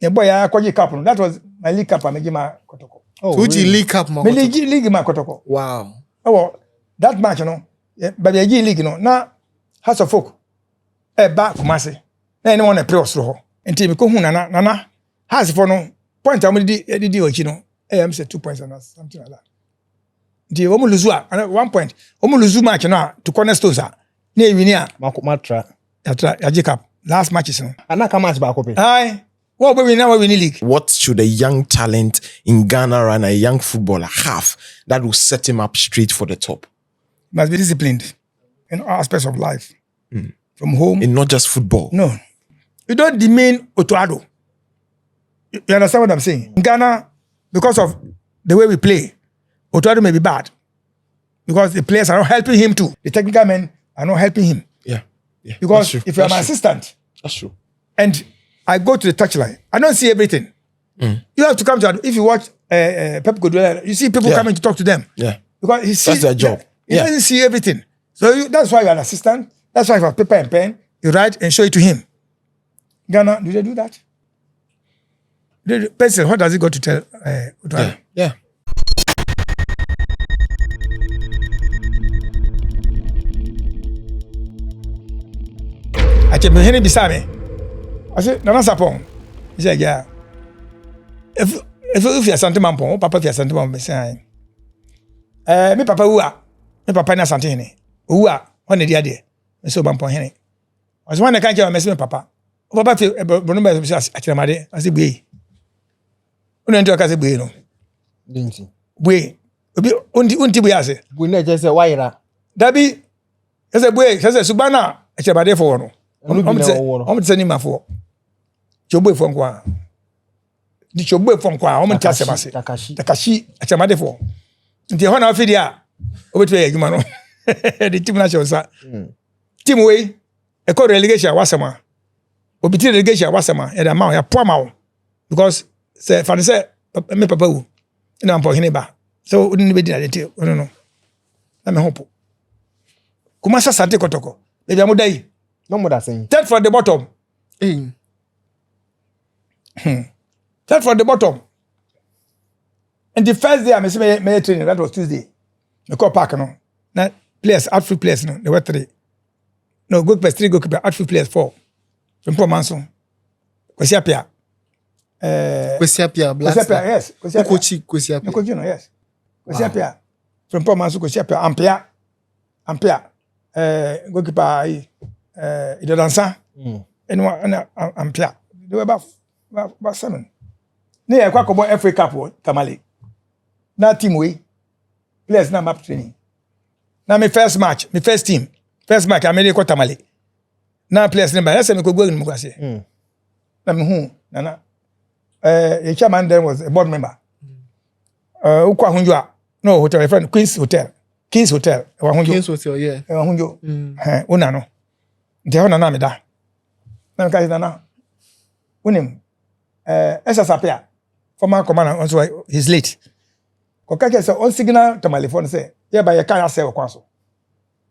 The boy I call you cup. That was my league cup. I made my Kotoko. Oh, so which really? League cup? My league my Kotoko. Wow. Oh, that match, you know. But the league, you know. Now, House of Folk. Back Kumasi. Anyone a play or until we come nana has for no point. I'm did you know. I'm say 2 points and something like that. The Omuluzua and 1 point. Omuluzu match now to Cornerstones. Near Winia. Matra. Jacob. Last matches. And I come match back up. Aye. What we now win the league? What should a young talent in Ghana and a young footballer have that will set him up straight for the top? Must be disciplined in all aspects of life. From home. And not just football. No. You don't demean Otuado. You understand what I'm saying? In Ghana, because of the way we play, Otuado may be bad. Because the players are not helping him too. The technical men are not helping him. Yeah. Because if you're my assistant, that's true. And I go to the touchline, I don't see everything. You have to come to, if you watch Pep Guardiola, you see people coming to talk to them. Yeah. Because he sees, that's their job. He doesn't see everything. So that's why you're an assistant. That's why you have paper and pen, you write and show it to him. Ghana, do they do that? Pencil, what does he go to tell? Yeah. I tell me, beside me. I said, Nana Sarpong. He said, yeah. If you're Asante Mampong, Papa, if you're Asante Mampong, say, me Papa, me Papa, na Asante Hene. When the idea, me so Mampong Hene. I was one I can't get me Papa. Papa, Bruno, I said, Bui. Unento akaze Bui no. Dinti. Bui. Unti Bui ase. Bui na just say why ra. Dabi. Ese Bui, ese Subana, achemade for no. Omo tse ni mafo. Chobwe fo nkwa. Di chobwe fo nkwa, omo tse asemase. Takashi achemade for. Nti ho na afidi a obetwe adwuma no. The team na shosa. Team we e ko relegation wasema. Obiti relegation wasema e da ma ya po ma wo. Because say fa say me papa wu. Ina mpo hene ba. So odi ni be di na dete. No. Na me hopo. Kuma sa Asante Kotoko. E bia modai. No more that saying. Third from the bottom. Third from the bottom. And the first day I made training, that was Tuesday. The call park, no. Now, players, outfield players, no. There were 3. No, goalkeepers, 3 goalkeepers, outfield players, 4. From Paul Manson. Kwesiapia. Kwesiapia, Kwesiapia, yes. Kwesiapia. No, yes. Kwesiapia. From Paul Manson, Kwesiapia. Ampia. Goalkeeper, Idodansa. And Ampia. They were about 7. Near Quacobo FA Cup, Tamale. Now team way. Players now map training. Now my first match, my first team. First match, I made a Tamale. Now players number. That's a go in Mugasi. Now Nana. The chairman then was a board member. Ukwa Hunjua. No hotel, friend. Queen's Hotel. King's Hotel. King's Hotel, yeah. Hunjo. Unano. The honor name da. Now Nana. Unim. Sapia. Former commander, also he's late. Kokake say on signal to my phone say, yeah, by your car say okwanso.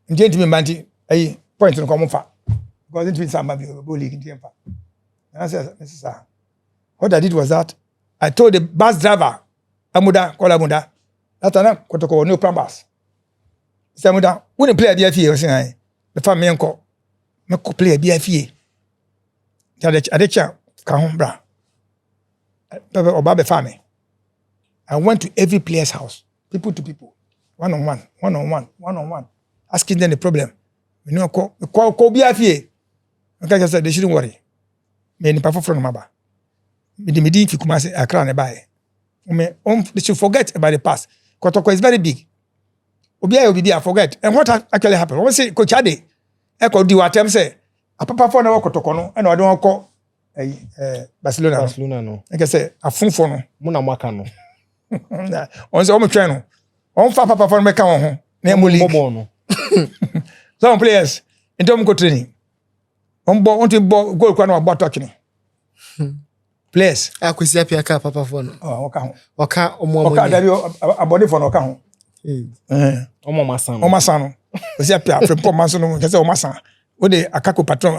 Nje ntimi banti ayi point no come fa. Because ntimi samba bi go league ntimi fa. And I said, Mrs. What I did was that I told the bus driver, call Amuda, that I Kotoko no plan bus. Say Amuda, when you play a BFE, I say, the family uncle, me play a BFE. Adecha ka bra. Obabe family. I went to every player's house, people to people, one-on-one, asking them the problem. You know, call BFA. Okay, I said they shouldn't worry. Me ni perform from Maba. Me di midi fi Kumasi Accra ne bae. They should forget about the past. Kotoko is very big. Obi I forget. And what actually happened? When say Coach Ade, eko di watem say, a papa for na Kotoko no, and I don't call Barcelona no. Like I say, a fun for no. Muna mwaka no. On se omo twɛn no on fa papa for meka won ho na emo league no some players into go training on to goal kwa na about talking players Kwesiapia ka papa for no oka dabi abode for no oka ho omo masan Kwesiapia from Paul Manson no kese o masan What the Akako patron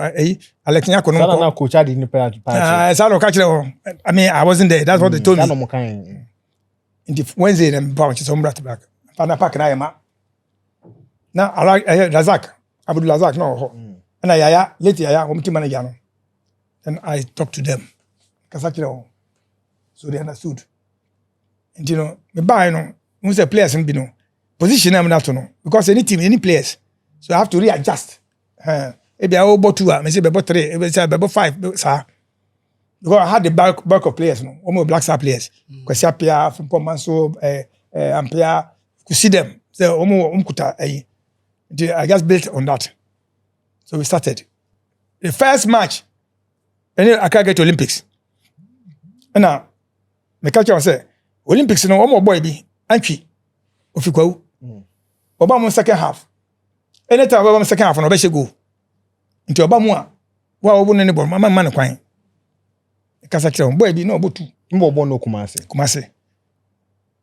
Alex Nyako no. Sana na coach adi ni party. Salo catch I mean I wasn't there. That's what they told me. Sana mo kan. In the Wednesday them bounce some brat back. Pana pack na yama. Na I like Razak. Abdul Razak no. And Yaya late Yaya committee manager no. And I talked to them. Kasakira. So they understood. And you know, me buy no, we say players and no position am not no because any team, any players, so I have to readjust. Maybe I will 2, me say be 3, maybe say be 5, sir. Because I had the bulk of players, no, almost Black Star players. Because Apia, from Pomanso, Ampia, to see them. So almost umkuta I just built on that. So we started. The first match, and then I can't get to Olympics. And now, me catch you say. Olympics no omo boy bi antwi ofikwawu oba mo second half anytime oba mo second half no be she go nti oba mo a wa obo ne ball mama man kwan kasa kire boy bi no obotu Mbo no kumase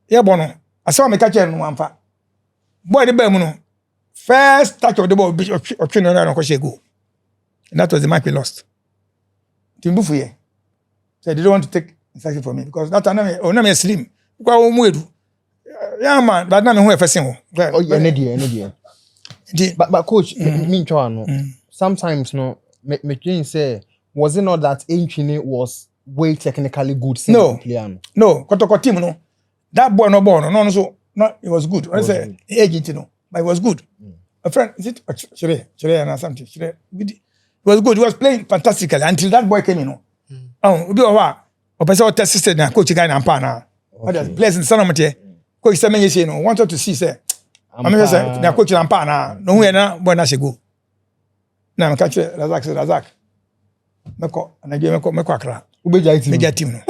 ye bono asawa me catch no amfa boy de ba mu no first touch of the ball option no ko she go and that was the match we lost timbufu ye so they don't want to take instruction from me because that time I'm slim. Yeah man, but now me who efese Oh yeah, any day. But coach, me no. Sometimes no, me say was it not that Enchine was way technically good? No, Kotoko team no. That boy no so no it was good. I say agent no, but it was good. A friend is it Chere and Asante Chere. It was good. He was playing fantastically until that boy came in. No. Obi owa opese tested na coach guy na ampa na. Others players in Sanomatie. Coach say me say no wanted to see say. I mean say na coach na ampa na no hu na boy na she go. Na me catch Razak. Meko na je meko akra. Ubeja team no.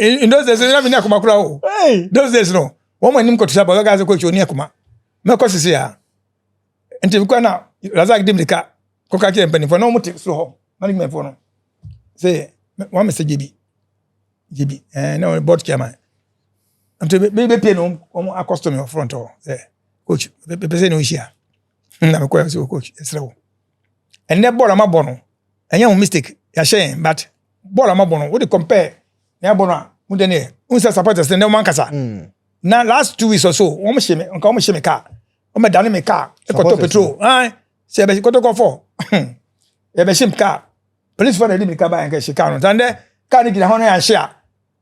In those days na me na kuma kura o. Those days no. One man nim ko tsa ba ga coach oni akuma. Meko sisi ya. Enti ko na Razak dim dika. Ko ka kire mpani for no muti so ho. Management for no. Say one Mr. JB no board chairman until be pay no accustom your front or say coach be say no issue na me ko say coach esrewo and that ball am bono enya mistake ya shame but ball am bono we dey compare na bono mu de ne unsa supporters na man kasa na last 2 weeks or so o mo sheme car o me dane me car e ko to petrol say be ko to go for e be shim car police for the limit car by nke shika no tande car ni gina hono ya share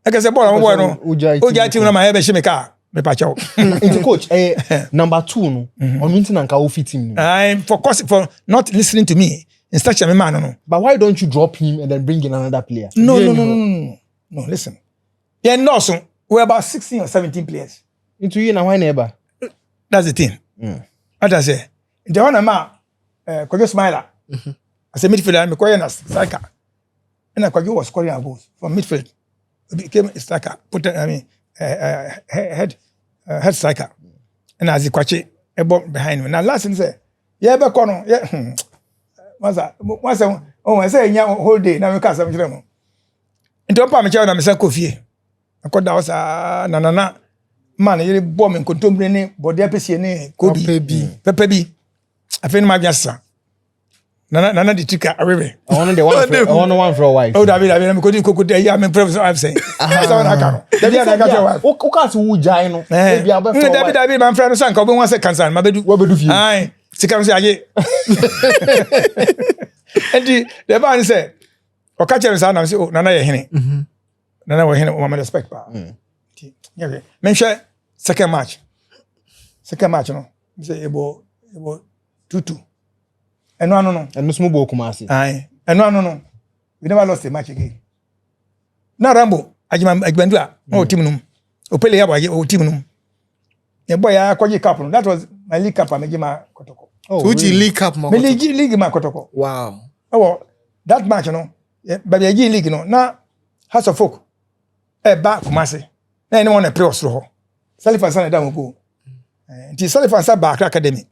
e ke say ball am boy no oja team na ma e be shim car me pa chow into coach number 2 no on meeting and ka fit team for not listening to me instruction me man no but why don't you drop him and then bring in another player no listen yeah no so we're about 16 or 17 players into you na why never that's the thing what I say the one ma Kojo Smiler as a midfielder me koye na striker and Kojo was scoring goals from midfield he became a striker head striker and as he kwache a ball behind me now last thing say yeah be kono yeah once I say nya whole day na me ka sam kire mo nti opa me che na me sa kofie akoda was na man yiri bom nkontombre ni body apese ni kobi pepe bi afeni ma biasa na di tika arebe I want one for a wife oh David me kodi kokoda ya me professor I've say that's what I can David na ka wife o ka so wujai no e bia be for David man friend so anka obo wan say cancer ma bedu fi ai sika no say aye enti the man say o ka chere say na say oh nana ye hene nana we hene o ma respect pa yeah me share second match no say ebo 2-2 and small ball kumasi no we never lost a match again na Rambo ajimandua o team num o pele ya o team num e boy ya kwaji cup no that was my league cup amejima Kotoko Uji league cup ma league ma Kotoko wow that match no baby ya league no na House of Folk ba kumasi na anyone e pre osro ho Salifan sana da mo go nti Salifan sa ba academy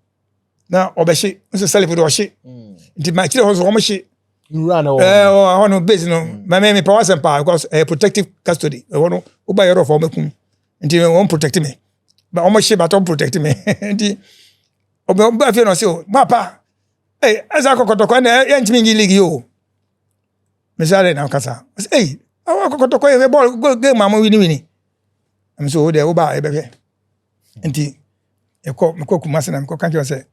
na obeshi nso Salifan do shi nti ma kire ho so mo shi run no base no me power sempa because protective custody wono uba yero for mekum nti won protect me but omo shi but on protect me nti oba fe no say papa hey Asante Kotoko na yentimi league yo me say na kasa hey Kotoko e ball go game am wini am so there wo ba e be enti e ko Kumasi na me ko kan ke say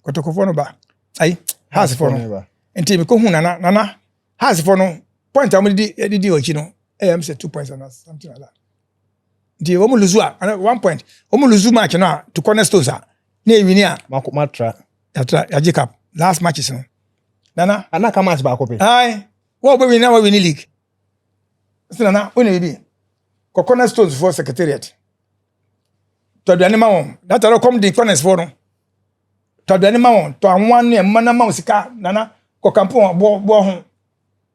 Kotoko fo no ba ai has fo no enti me ko hu nana has fo no point am di ochi no am say 2 points and something like that enti wo mu lose 1 point wo mu lose match no to cornerstones na e wini a Matra ya Jacob last matches no nana anaka match ba ko pe ai wo be win league nana woni bi ko cornerstones for secretariat to do anima won that are come the corners for no to do anima won to anwan ne mana ma sika nana ko kampo bo ho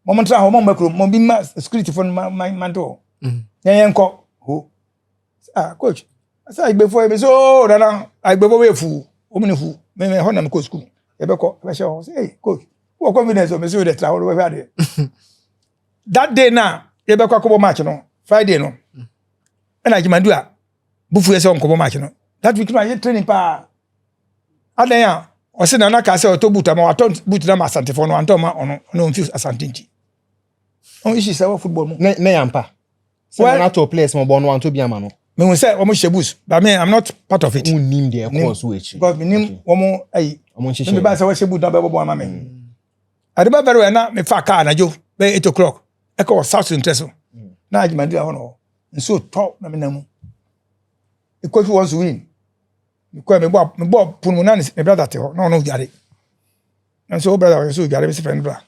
mo tra ho mo makro mo bi ma security for manto yen ko ho coach asa igbe fo e so nana igbe fo we fu o mini fu me ho na me ko school e be ko be show say hey coach wo confidence o me so dey travel we had that day na e be ko akobo match no Friday no na Jimadu a bufu ese onkobo match no that week no I training pa adan ya o se na ka se o to buta ma wato buta na Asante fo no anto ma ono no feel Asante nti on issue say football mo na yampa so na to players mo bon wanto bia ma no me won say o mo shebus but me I'm not part of it unim there course we chi because me nim o mo ai o mo me ba say we shebu na be bobo ma me adeba beru na me fa car na jo be 8 o'clock e ko south interest na Ajimadu a hono nso top na me namu e ko fi wants to win because me bo punu na me brother te ho no jare and so brother so jare me friend bra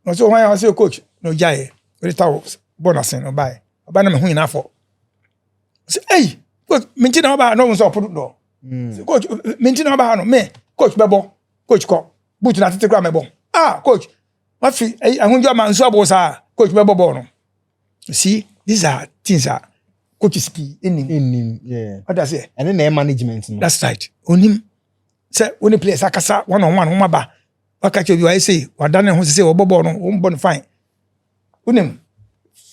no so when I say coach no jaye we taw bonus no buy na me hu ina for say hey coach minti na ba no so put do coach minti na ba no me coach bebo coach ko boot na tete kra me bo coach ma fi ahunjo ma nso abo sa coach bebo no see these are things that coaches key in yeah what does it and then management no that's right onim say only players akasa one on one wo maba wakache bi wa say wadane ho say wo bobo no wo mbo fine onim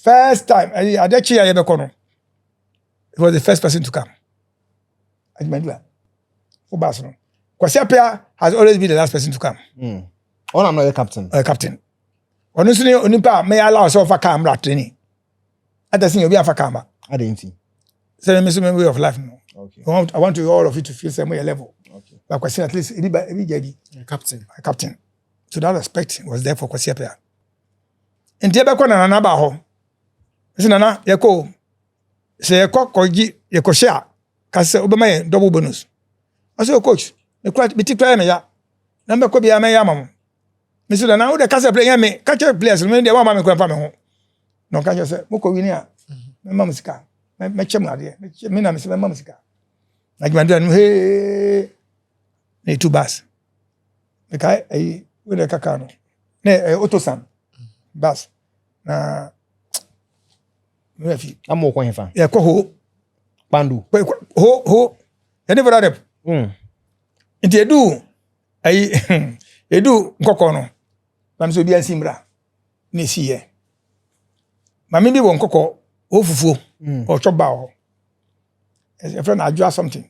first time adechi ya be kono he was the first person to come Ajimadu for Barcelona Kwasiapia has always been the last person to come on I'm not the captain captain honestly onipa may allow so for camera training at the thing you be for camera I didn't see say me so way of life no okay I want to all of you to feel same way level okay but Kwasi at least every jadi captain so that respect was there for Kwasiapia and dey be ko na ba ho say nana ye ko say koji ye ko share ka say obema double bonus I say coach me kwat biti kwaa me ya na me ko bia me ya mam me say na wo de ka say play me ka che players me dey wa ma me ko fa me ho no ka say mo ko wini a me mam sika me chem ade me na me say me mam sika Ajimadu no he ne two bus me kai we de kaka no ne otosan bus na me fi am ko hefa ya ko ho pandu ho ya ne brother nti edu nkoko no mam so bi ansimbra ne siye mami bi won nkoko ofufuo o choba ho e friend adjua something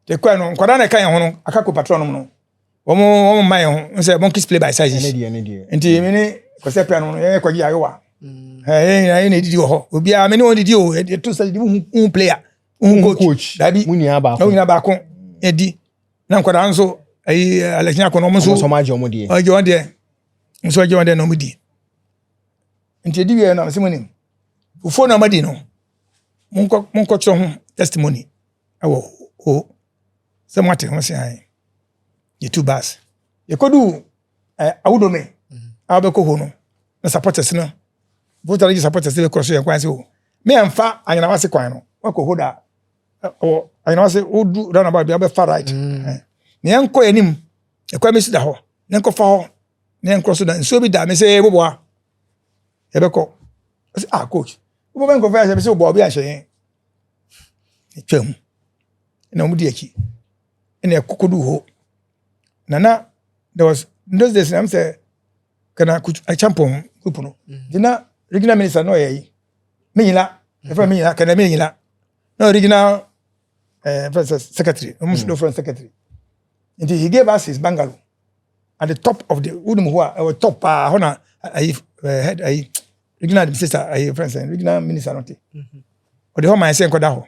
te kwa no nkwada na kan ho no akako patron no wo mai ho say monkey play by size nti me ni Kwasiapia no ye kwaji ayewa ne didi ho obi a me ni didi o to say di player coach dabi munia ba ko edi na nkwada nso Alexia ko no mo so maje omodi aje onde nso aje onde no mudi nti edi we na simoni ufo na madi no munko chiro ho testimony awo o se mwate ho se ai ye two bars ye kodu awudome abeko ho no na supporters no voter register supporters be cross ye kwan se o me amfa anyana wase kwan no wako hoda o anyana wase odu run about be far right ne enko enim ekwa me sida ho ne enko fa ho ne enko so da nso bi da me se boboa ye beko coach wo ben ko fa se be se boboa bi a hye twam na omudi aki ene ekokodu ho nana there was those days I'm say kana a champion group no dina regional minister no yayi menyila e fa menyila kana menyila no regional secretary almost no foreign secretary and he gave us his bungalow at the top of the who are top hona head regional administrator friends regional minister not or the home I say nkoda ho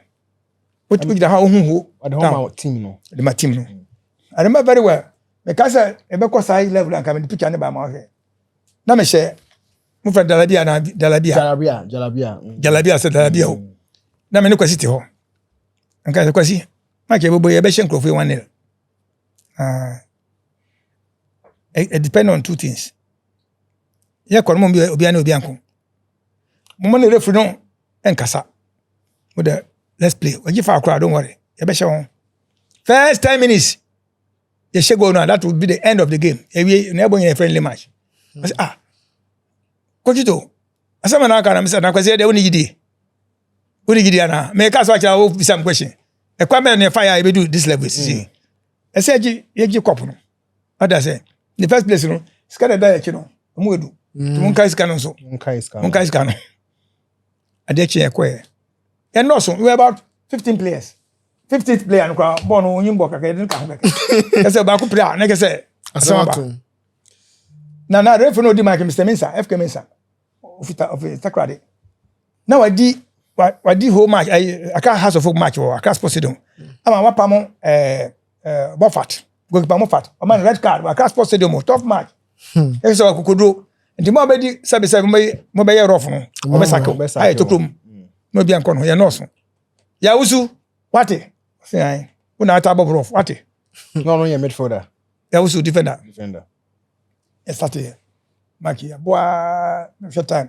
what we da ho hu the home team no the team no I remember very well because e be course high level and come the picture na ba ma he na me share mo fra dalabia say dalabia o na me ne kwasi ho anka kwasi ma ke bobo ye be hye nkrofo 1-0 it depend on two things. Yeah, kwa mo obi anko. Mo na referee no enkasa. With the let's play. When you fall crowd, don't worry. You be sure. First 10 minutes. You should go now. That would be the end of the game. You never in a friendly match. I say Kotoko. Asama na kana misa na kwase de onigidi. Onigidi ana. Me ka so acha o some question. E kwa me na fire you do this level see. I say you cup no. What say? In the first place, no, scan da yake no. Mu edu. Mun kai scan no so. Mun kai scan no. Adeche ekwe. And also, we about 15 players. 15th player no kwa ball no nyimbo kaka edin ka ho kaka. Ese ba ku player na ke say asama. Na referee no di mark Mr. Mensa, FK Mensa. Of Takrade. Now wadi whole match aka house of folk match or aka sports stadium. Ama wapa mo Buffett. Go pa mo fat. O man red card aka sports stadium tough match. E so kokodro. Nti mo abedi sabe mo be rough no. O be sako. Ai to krom. No bi anko no ye no so. Ya usu wate. Say ai. Una ata bob rough wate. No ye midfielder. Ya usu defender. E start Maki boa no short time.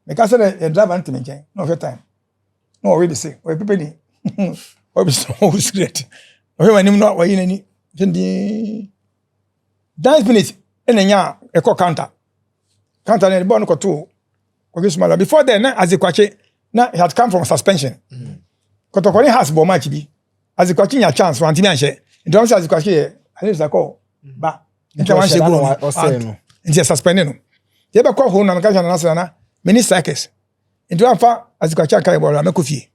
Me ka say the driver ntime nchen. No short time. No already say. We people ni. O be so secret. O we wanim no wa yi nani. Jendi dance minutes enenya e call counter na the ball no to Kogismala before then na Azikwache na he had come from suspension Kotoko has ball match bi Azikwache nya chance for antimi anhye don't say Azikwache I think like ba nta wan shego no nti suspended no ye be call ho na nka jana na minister Akes nti wan fa Azikwache aka ball amekofie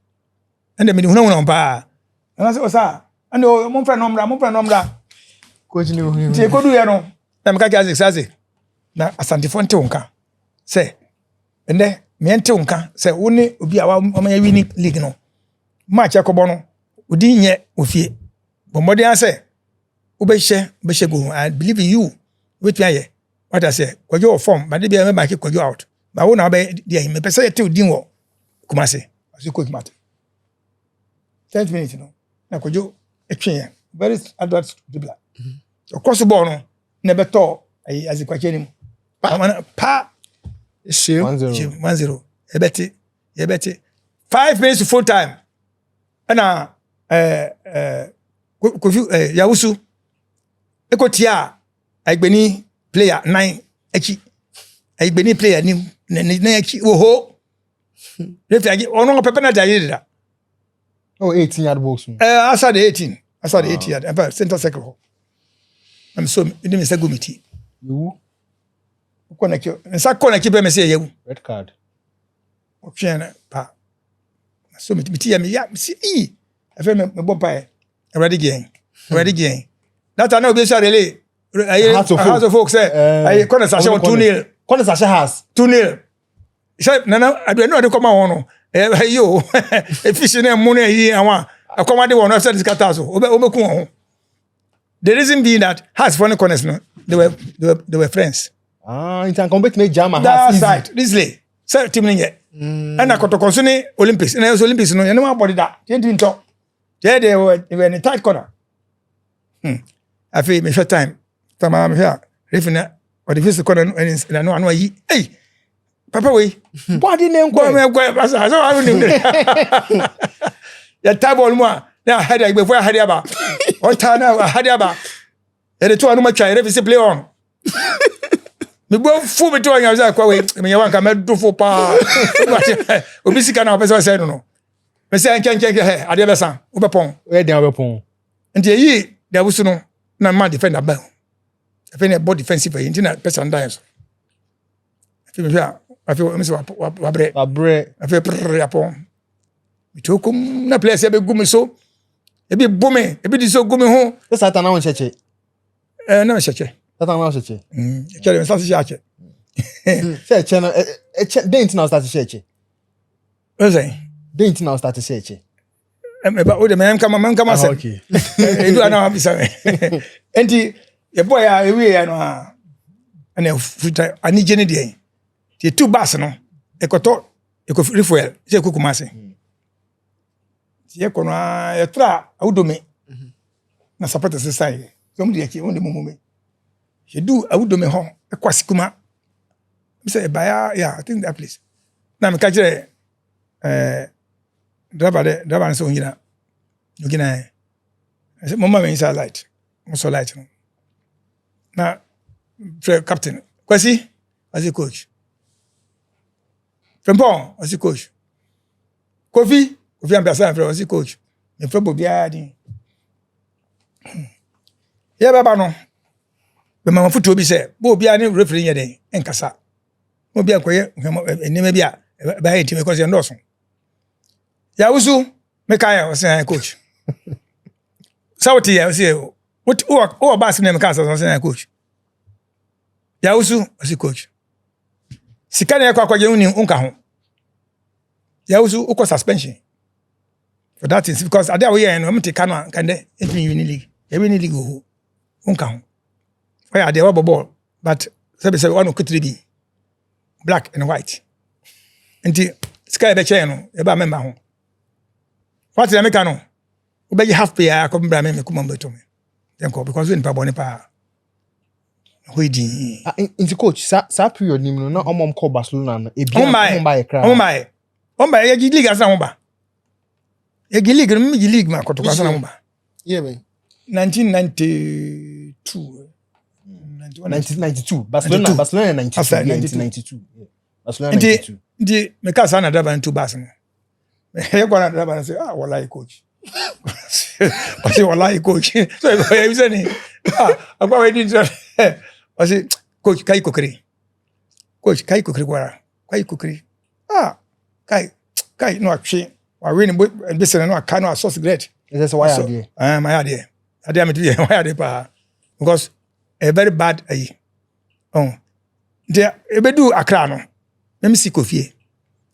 ende me hunu ba na say osa ando mon frère nomra coach ni hu ti ko du ye no na me ka ga exercise na Asante fonte wonka say ende me ente wonka say woni obi a wa ya winning league no match akobo no odi nye ofie bomode an say wo be hye go I believe in you with me what I say kwajo form but dey be make kwajo out ba wo na be dey me pese te odin wo kumase asi coach mat 10 minutes no na kwajo etwen very advanced dribbler across the ball no na beto ai Azikwache nim pa 1-0 ebeti 5 minutes to full time ana ya usu ekotia aigbeni player 9 echi aigbeni player nim na echi oho refi ono pepe na dayida 18 yard box aside 18 yard about center circle I'm so me say go miti you connect nsa connect be me say yewu red card o twen pa so miti ya me ya see afa me bompa e ready gain that na obi say really house of folks say I corner sasha 2-0 corner sasha has 2-0 say na adu no de come on no yo efficient na mu na yi awon akoma de won offset discatazo obeku won. The reason being that has funny corners no they were friends. You can compete me jam has right easily. So team ninge. And Kotoko so ni Olympics. Na Olympics no no body that. Didn't talk. They were in a tight corner. I feel me short time. Tama me here. Refina or the first corner and no yi. Hey. Papa we. Body name go. So I don't ya table mo na header before header ba on time na header ba e de to anu ma twa refi play on me go fu me to anya za kwa we me ya wanka me do fu pa obi sika na opese say no me say nken he ade be san wo be pon we dey be pon nti yi da wusu no na man defender ba defender body defensive yi nti na person die so afi me hwa afi me say wa bre afi prr ya pon itokum na place ebe gumi so ebi bume ebi di so gumi ho the satan na won cheche na cheche That I'm not such. Carry start share. Say channel didn't now start to share. What say? Didn't now start to share. But what the man come say. Okay. You do now be say. Enti your boy we no and futa ani gene dey. The two bus no ekoto refuel say kukumase. Ye kono ya tra awudome na support society. Some dey ki won mumu me. She do awudome ho ekwasikuma. Me say baya yeah, I think that place. Na me ka kire driver so ngina. Ngina. I say mama me inside light. So light no. Na captain. Kwasi as a coach. Frempong as a coach. Kofi ambassador as a coach. Me from Bobia din. Yeah baba no. Be mama futu obi say, Bobia ni referee nya den enkasa. Bobia koye enema bia ba hate because you ndoso. Ya usu me kai say coach. Sauti ya say what o ba se me kai say coach. Ya usu as coach. Sika na yakwa kwaje uni unka ho. Ya usu uko suspension. For that is because ade we here no mte kanu kan de win league. Ya win league ho. Unka ho. Why are they rubber ball? But say one could be black and white. Nti sky be chain no e ba member ho. What the make no? We be half pay come bra me kuma mbeto me. Then ko because we npa bone pa. Who di? In the coach, sa period ni no na omom call Barcelona no e bia omba e kra. Omba e gi league asa omba. E gi league no mi league ma kotoko asa omba. Yeah man. 1992. 1992. Barcelona 1992. Yeah. Barcelona 92. Ndi me ka sa na driver into bus no. E go na driver say wallahi coach. I say wallahi coach. So e say ni agba we din I say coach kai kokri. Coach kai kokri gwara. Kai kokri. Kai no atwe. Wa we ni be say no aka no source great. Is why idea? My idea. Idea me do why idea pa. Because a very bad there ebedu Accra no. Me see Kofi.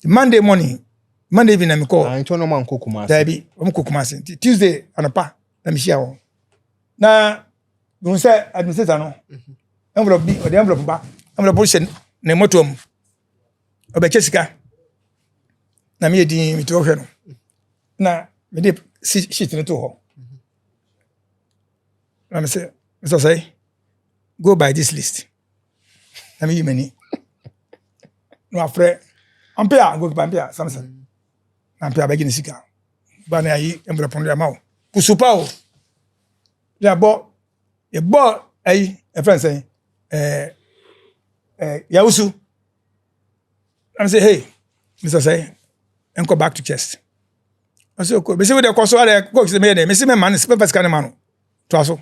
Monday morning, Monday evening me call. I no man kokuma. There be, I'm kokuma. Tuesday anapa, let me share. Na don't say administrator no. Envelope bi, or the envelope ba. Envelope position na motom. Obeche sika. Na me di mi to hwe no. Na me dey sheet no to ho. Na me say, Mr. Say, go by this list. Na me many. No afre. Ampere go by ampere Samson. Ampere begin sika. Ba na yi envelope no ma o. Kusupa o. Ya bo e friend say ya usu. I say hey, Mr. Say, enko back to chest. I say okay. Me say we dey koso are go say me dey. Me say me man spend first can man. To aso.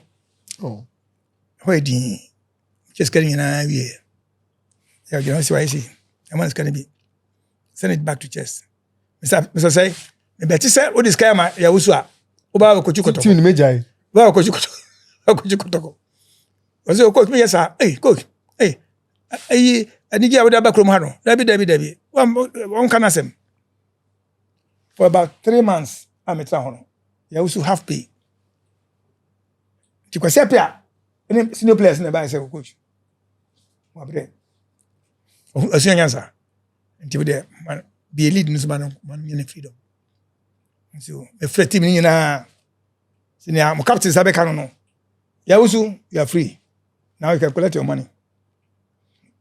Oh. Why di just getting na we. Yeah, you know see why see. The man is going to be send it back to chest. Mr. Say, me bet say o this guy ma ya usu a. O ba ko chukotoko. Team ni meja. Ba ko chukotoko. Ko chukotoko. O say coach me yes sir. Hey coach. Hey. Anigi a we da bakrom ha no. Dabi. One can asem. For about 3 months I'm at home. Ya usu half pay. Ti kwase pia. Any senior players na ba say coach. Mo abre. Asian answer. Until there, be a lead in this man freedom. So, a free team in senior captain Sabekano. No. Yawusu, you are free. Now you can collect your money.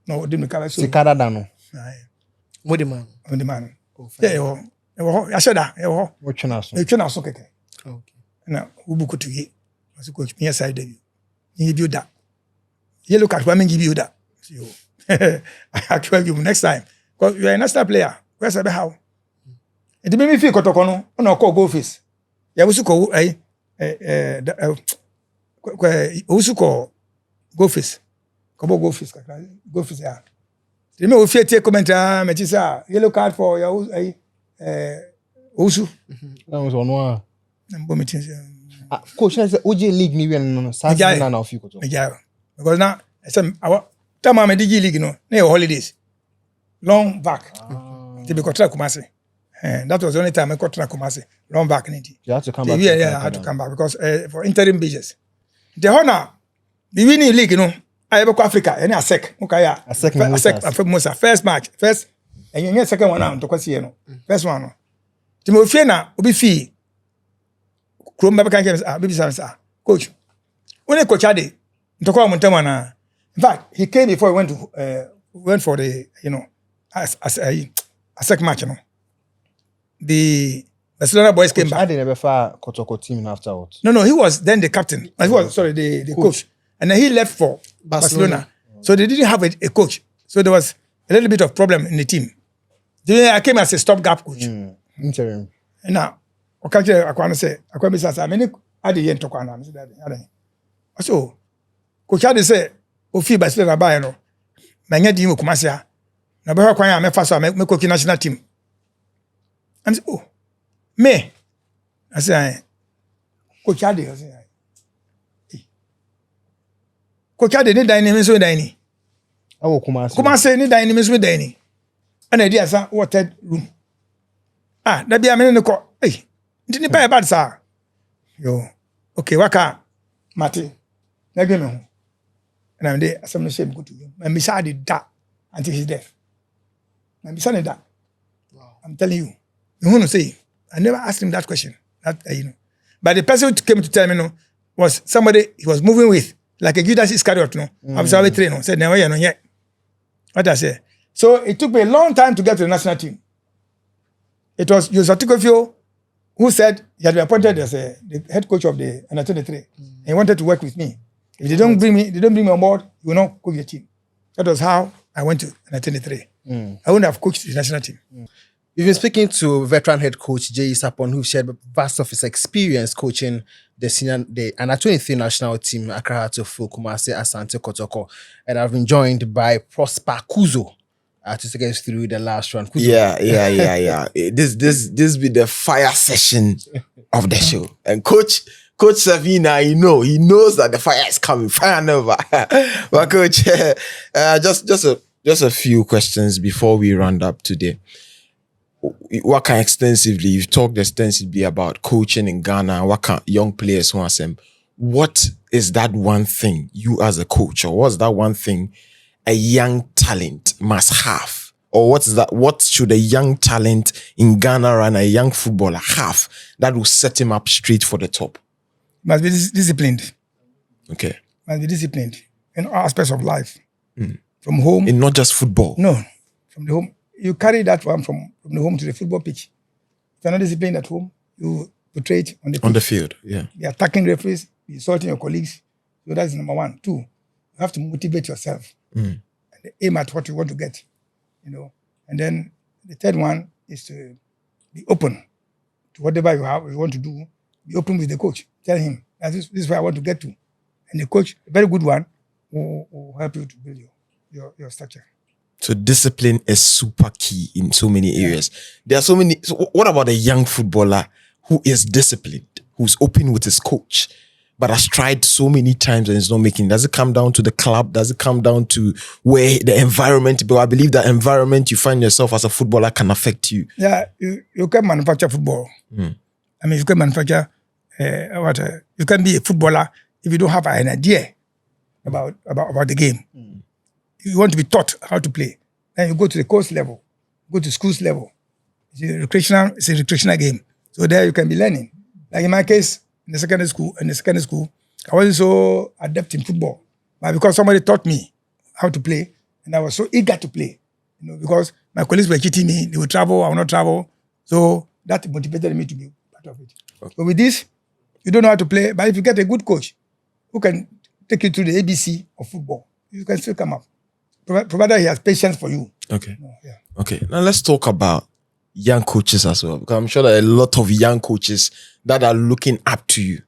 No, didn't call us. Sikara dano. What the man? Yeah, I said that. What you okay. Now, who book to you? As a coach, me aside you. You give you that. You look at women give you that. So, I actually give you next time. Because you are a national player. Where's the how? It made me feel Kotoko no. No call go face. Ya usu ko usu ko go face. Kobo go face go face ya. They me ofie tie comment me ti say yellow card for ya usu. That was one. Mbo me tin say. Coach, OJ League ni wen no. Sa na ofie Kotoko. Because now Some our time I'm DG league, near holidays, long back. To be contra Kumasi. That was the only time I got to Kumasi. Long back, You had to come back. Yeah, I had to come back because for interim basis. The honor, the winning league, I ever go Africa, any ASEC, okay, ASEC, first match, and you get second one now to Kwasi, first one. Timothy na obi fi Chrome Baba can baby sir, coach. When coach Ade, ntoko amuntama na. In fact, he came before he went for the as a second match, The Barcelona boys came back. Ade never far Kotoko team afterwards. No, he was then the captain. He was the coach. And then he left for Barcelona. So they didn't have a coach. So there was a little bit of problem in the team. Then I came as a stopgap coach. Interim. Now, okay, I want to say, I want to say, I mean, I didn't talk on them. So, coach Ade say, "Ofi Barcelona buy no, manya di mo Kumasia. Na be kwa ya me fa so me coach national team." I'm say, "Oh, me." I say, "Coach Ade, I say, Coach Ade ni dan ni me so dan ni." Oh, Kumasi ni dan ni me so dan ni. Ana di asa water room. Da bia me ne ko, ndi ni pa e bad sa. Yo. Okay, waka Mate. Na gbe me ho. And I'm there, some shame go to you. And beside that until his death. And beside that. Wow. I'm telling you. You want to say, I never asked him that question. But the person who came to tell me was somebody he was moving with, like a Judas Iscariot, I'm sorry, said, never, yet. What I say. So it took me a long time to get to the national team. It was Asante Kotoko who said he had been appointed as the head coach of the under 23. And he wanted to work with me. If they don't bring me on board, you will not coach the team. That was how I went to under 23. I wouldn't have coached the national team. You've been speaking to veteran head coach J.E Sarpong, who shared vast of his experience coaching the under 23 national team, Accra to Kumasi, Asante Kotoko, and I've been joined by Prosper Kuzo to take us through the last round. Kuzo. Yeah. This be the fire session of the show, and Coach Savina, he knows that the fire is coming. Fire never. But Coach, just a few questions before we round up today. You've talked extensively about coaching in Ghana, young players who are saying, what is that one thing you as a coach, or what's that one thing a young talent must have? Or what should a young talent in Ghana and a young footballer have that will set him up straight for the top? Must be disciplined. Okay. Must be disciplined in all aspects of life. From home. In not just football. No, from the home. You carry that one from the home to the football pitch. If you're not disciplined at home, you portray it on the pitch. On the field, yeah. You're attacking referees, you're insulting your colleagues. So that's number one. 2, you have to motivate yourself and aim at what you want to get. And then the third one is to be open to whatever you want to do. Be open with the coach. Tell him that this is where I want to get to. And the coach, a very good one, will help you to build your stature. So discipline is super key in so many areas. There are so many. So what about a young footballer who is disciplined, who's open with his coach, but has tried so many times and is not making? Does it come down to the club? Does it come down to where the environment? But I believe that environment you find yourself as a footballer can affect you. Yeah, you can manufacture football. I mean, you can manufacture you can be a footballer if you don't have an idea about the game. You want to be taught how to play. Then you go to the course level, go to schools level. It's a recreational game. So there you can be learning. Like in my case, in the secondary school, I wasn't so adept in football. But because somebody taught me how to play, and I was so eager to play, because my colleagues were cheating me, they would travel, I would not travel. So that motivated me to be part of it. Okay. So with this, you don't know how to play, but if you get a good coach who can take you through the ABC of football, you can still come up. Provided he has patience for you. Okay. Okay. Now let's talk about young coaches as well, because I'm sure there are a lot of young coaches that are looking up to you.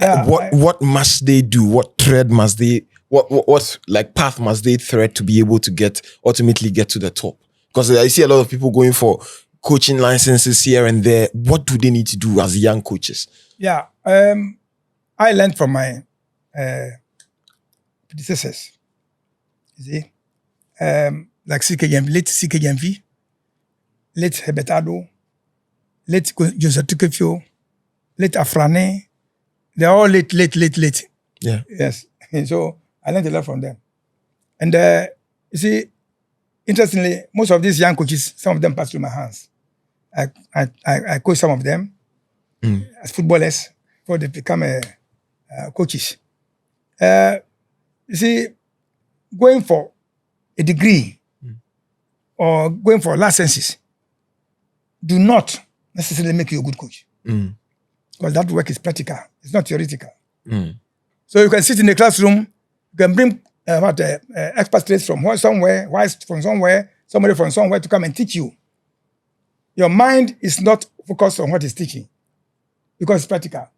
Yeah, what must they do? What thread must they? What path must they thread to be able to ultimately get to the top? Because I see a lot of people going for coaching licenses here and there. What do they need to do as young coaches? Yeah, I learned from my predecessors. You see, like late CKGMV, late Hebetado, late Joseph Tukefio, late Afrane. They're all late. Yeah. Yes. So I learned a lot from them. And you see, interestingly, most of these young coaches, some of them passed through my hands. I coach some of them as footballers before they become coaches. You see, going for a degree or going for licenses do not necessarily make you a good coach. Because that work is practical. It's not theoretical. So you can sit in the classroom, you can bring expatriates from somewhere, somebody from somewhere to come and teach you. Your mind is not focused on what he's teaching because it's practical.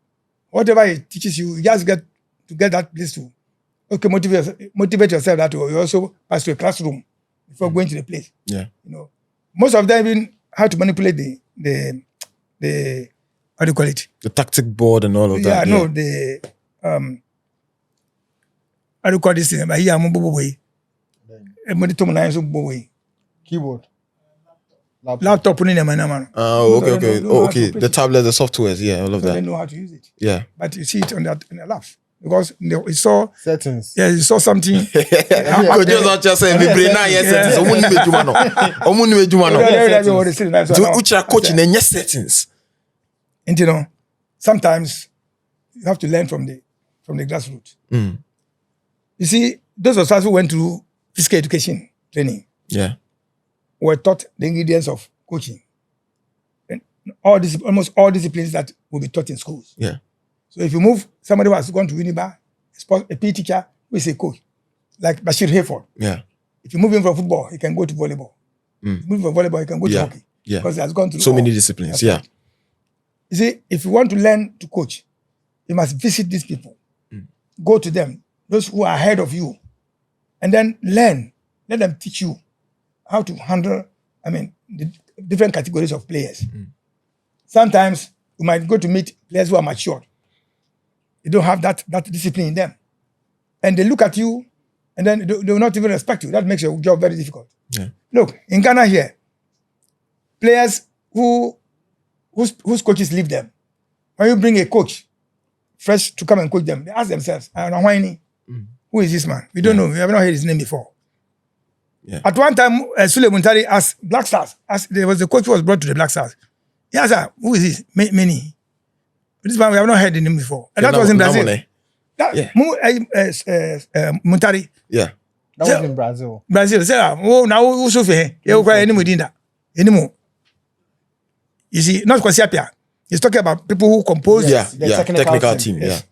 Whatever he teaches you, you just get to get that place to motivate yourself that you also pass to a classroom before going to the place. Yeah. You know, most of them even how to manipulate the how do you call it? The tactic board and all of that. Yeah, no, the how do you call this thing? But here I'm Keyboard. laptop. Okay. The tablet, the softwares, yeah, all of So they that. know how to use it. Yeah. But you see it on the laps because you saw Settings. you saw something. Just saying, we bring 9 years settings. Ucha coaching and yes settings. And you know, sometimes you have to learn from the grassroots. You see, those of us who went through physical education training Yeah. were taught the ingredients of coaching. And almost all disciplines that will be taught in schools. Yeah. So if you move somebody who has gone to Uniba, a PE teacher who is a coach, like Bashir Hayford. Yeah. If you move him from football, he can go to volleyball. If you move from volleyball, he can go to hockey. Yeah. Because he has gone through So all. many disciplines. Yeah. You see, if you want to learn to coach, you must visit these people. Go to them, those who are ahead of you, and then learn. Let them teach you how to handle, the different categories of players. Sometimes you might go to meet players who are matured. You don't have that discipline in them. And they look at you, and then they will not even respect you. That makes your job very difficult. Yeah. Look, in Ghana here, players whose coaches leave them. When you bring a coach fresh to come and coach them, they ask themselves, who is this man? We don't know. We have not heard his name before. Yeah. At one time, Sule Muntari asked Black Stars, there was a coach who was brought to the Black Stars. He asked, who is this? Many. This man, we have not heard the name before. And that was in Brazil. Muntari. Yeah. That was in Brazil. Brazil. Now who's so fair? You cry anymore. You see, not Kwasiapia. He's talking about people who compose. the technical team. Yes.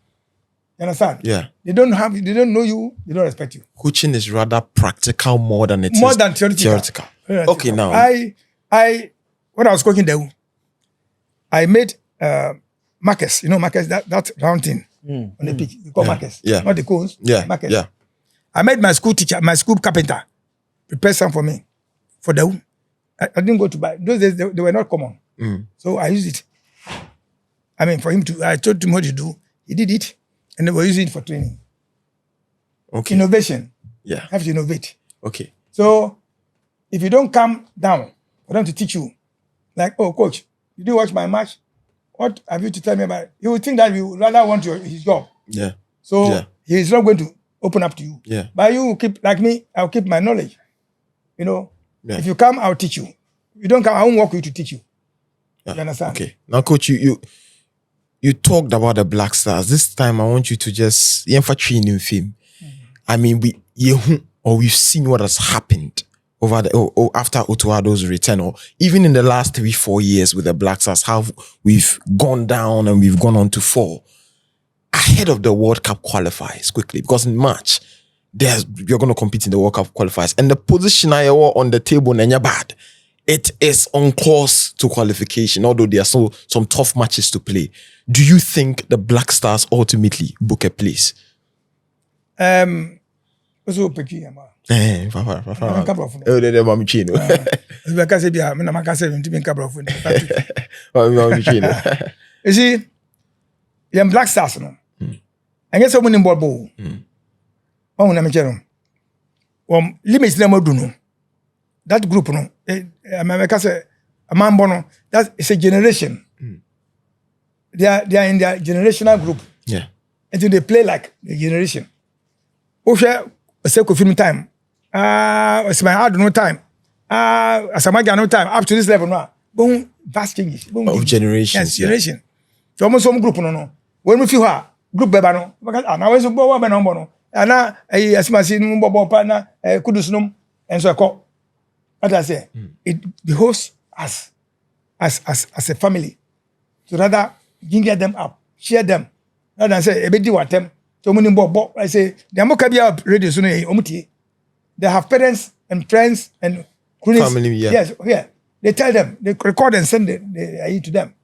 You understand? Yeah. They don't know you, they don't respect you. Coaching is rather practical more than it More is than theoretical. Okay, now. I when I was coaching there, I made markers. You know markers, that round thing on the pitch. We call markers. Yeah. Not the cones. Yeah. Markers. Yeah. I made my school teacher, my school carpenter, prepare some for me. For the I didn't go to buy. Those days they were not common. So I used it. For him I told him what to do. He did it. And they were using it for training. Okay. Innovation. Yeah. Have to innovate. Okay. So if you don't come down for them to teach you, like, oh, coach, did you watch my match? What have you to tell me about it? You would think that you rather want his job. Yeah. So he's not going to open up to you. Yeah. But you will keep, like me, I'll keep my knowledge. You know, if you come, I'll teach you. If you don't come, I won't work with you to teach you. Yeah. You understand? Okay. Now, coach, you talked about the Black Stars. This time, I want you to just training film. We've seen what has happened over after Otuado's return, or even in the last 3-4 years with the Black Stars, how we've gone down and we've gone on to fall ahead of the World Cup qualifiers quickly, because in March you're going to compete in the World Cup qualifiers, and the position I were on the table, Nenya bad. It is on course to qualification, although there are still some tough matches to play. Do you think the Black Stars ultimately book a place? Also, Peki, you see, the Black Stars, no. And yes, someone in Bobo. Oh, limits na do no. That group no, America say a man bono. That is a generation. They are in their generational group. Yeah. Until they play like the generation. Osha Seko film time. It's my hard no time. Asamaga no time. Up to this level now. Boom, vast changes. Boom. Of generations. Yes, generation. So almost some group no. When we feel her group beba no. Because now we so bo be no no. Ana asimasi no bobo pa na kudus no and so ko. What I say, it behoves us as a family to rather ginger them up, share them. Rather than say, ebedi watem. So many bo. I say, they mo kabia radio so omuti. They have parents and friends and family. Yeah. Yes, yeah. They tell them, they record and send it to them.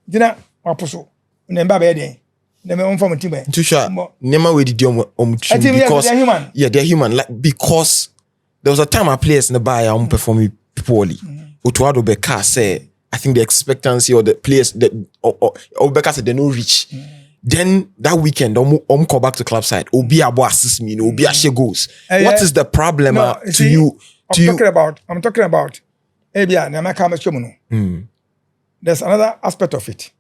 Dina waposo. Nemba be dey. Dem on form team. Too sure. Nema we did because they're human. Yeah, they're human. Like because there was a time our players in the bar are performing poorly. Otuado Beka say, I think the expectancy or the players that or Beka said they no reach. Then that weekend, come back to club side. Obi abo assist me, Obi ashe goals. What is the problem to you? I'm talking about Ebia na maka no. There's another aspect of it.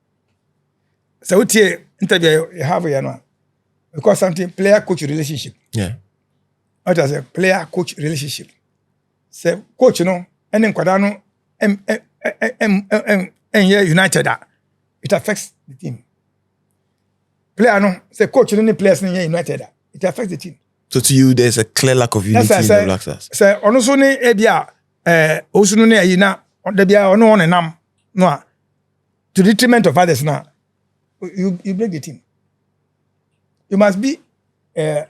So what interview you have here now? Because something player-coach relationship. Yeah. What is a player-coach relationship? Say coach no, and then United it affects the team. Player no, say coach no players in United it affects the team. So to you, there's a clear lack of unity in the Black Stars. Say ono so ne ebia osu no ne ayi na da bia ono on nam no to the detriment of others now. You break the team. You must be a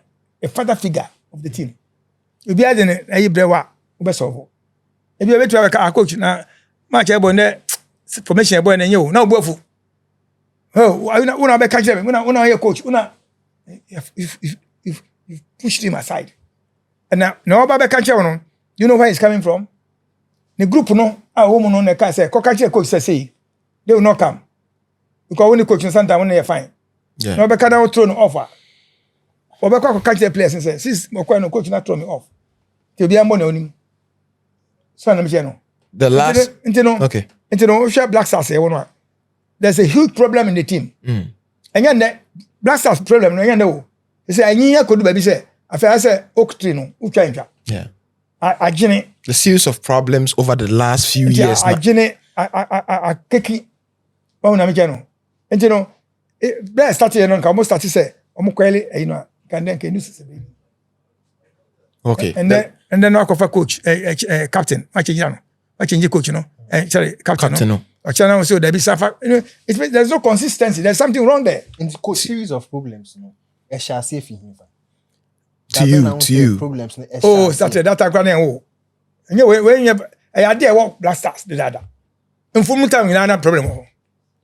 father figure of the team. You be as in a brewa ubesolve. If you to have a coach na match ebo ne formation ebo na you na obuafu. Oh, una be catch them. Una your coach. Una if you pushed him aside. And now oba be catch no. You know where he's coming from? The group no woman no na say coach say they will not come. Because when the coach sometimes when they are fine. Yeah. No be can throw no offer. Or be catch the players and say, "Sis, no coach not throw me off." To be a money on him. So I'm saying the last okay. Black Stars here there's a huge problem in the team. And then the Black Stars problem no yanda. They say anyi could baby say I say oak tree no u twa. Yeah. I gene the series of problems over the last few years. I gene I keki. Ba na me no. Enti no best start here no ka almost start say omo kwele can then can use baby. Okay. And then no akofa coach captain ma change coach no. Sorry, captain no. Achana so there be suffer. There's no consistency. There's something wrong there. In the series of problems, I shall say for him. To you. Problems. Oh, that agreement. And when you idea what Black Stars the dada. In full time we have problem.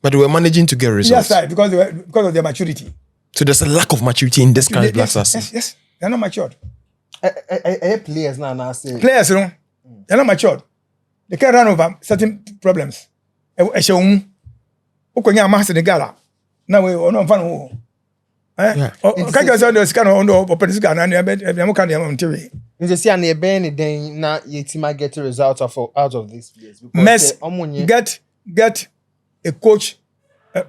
But we were managing to get results. Yes, right, because of their maturity. So there's a lack of maturity in this kind of Black Stars. Yes, they're not matured. Players now say players, they're not matured. They can run over certain problems. Ukonya master the gala. Now we no fan Yeah. Can you say this kind of open this gala and you can am TV. you just see an ebeni then na your team get a result out of this players. Mess get a coach a